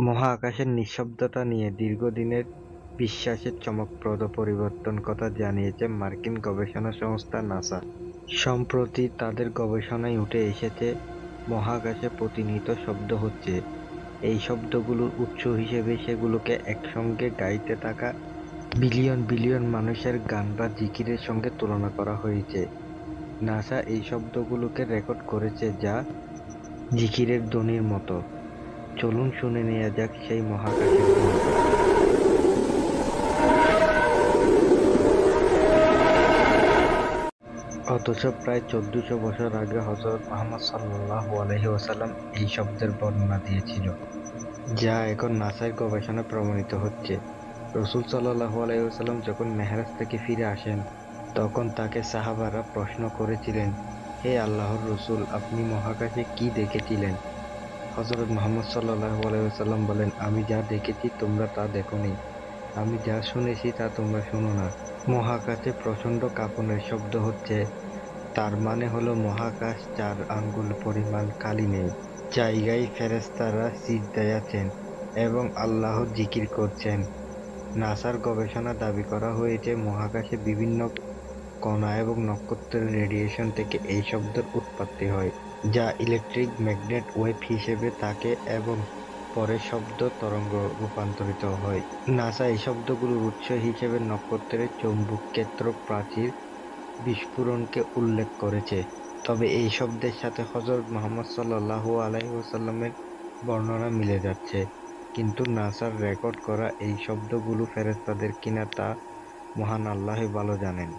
মহাকাশের নিঃশব্দতা নিয়ে দীর্ঘদিনের বিশ্বাসের চমকপ্রদ পরিবর্তন কথা জানিয়েছে মার্কিন গবেষণা সংস্থা নাসা। সম্প্রতি তাদের গবেষণায় উঠে এসেছে, মহাকাশে প্রতিনিয়ত শব্দ হচ্ছে। এই শব্দগুলোর উৎস হিসেবে সেগুলোকে একসঙ্গে গাইতে থাকা বিলিয়ন বিলিয়ন মানুষের গান বা জিকিরের সঙ্গে তুলনা করা হয়েছে। নাসা এই শব্দগুলোকে রেকর্ড করেছে, যা জিকিরের ধ্বনির মতো। চলুন শুনে নেওয়া যাক সেই মহাকাশের ধ্বনি। অথচ প্রায় 1400 বছর আগে হযরত মুহাম্মদ সাল্লাল্লাহু আলাইহি ওয়াসাল্লাম এই শব্দের বর্ণনা দিয়েছিল, যা এখন নাসার গবেষণায় প্রমাণিত হচ্ছে। রাসূল সাল্লাল্লাহু আলাইহি ওয়াসাল্লাম যখন মেহরাজ থেকে ফিরে আসেন, তখন তাকে সাহাবারা প্রশ্ন করেছিলেন, হে আল্লাহর রাসূল, আপনি মহাকাশে কি দেখেছিলেন? হযরত মুহাম্মদ সাল্লাল্লাহু আলাইহি ওয়াসাল্লাম বলেন, আমি যা দেখেছি তোমরা তা দেখোনি, আমি যা শুনেছি তা তোমরা শোনো না। মহাকাশে প্রচণ্ড কাঁপনের শব্দ হচ্ছে, তার মানে হলো মহাকাশ 4 আঙ্গুল পরিমাণ খালি নেই। জায়গায় ফেরেশতারা সিজদায় আছেন এবং আল্লাহর জিকির করছেন। নাসার গবেষণা দাবি করা হয়েছে, মহাকাশে বিভিন্ন কণা এবং নক্ষত্রের রেডিয়েশন থেকে এই শব্দের উৎপত্তি হয়, যা ইলেকট্রিক ম্যাগনেট ওয়েভ হিসেবে থাকে এবং পরে শব্দ তরঙ্গ রূপান্তরিত হয়। নাসা এই শব্দগুলোর উৎস হিসেবে নক্ষত্রের চৌম্বকক্ষেত্র প্রাচীর বিস্ফোরণকে উল্লেখ করেছে। তবে এই শব্দের সাথে হযরত মুহাম্মদ সাল্লাল্লাহু আলাইহি ওয়াসাল্লামের বর্ণনা মিলে যাচ্ছে, কিন্তু নাসার রেকর্ড করা এই শব্দগুলো ফেরেশতাদের কিনা তা মহান আল্লাহই ভালো জানেন।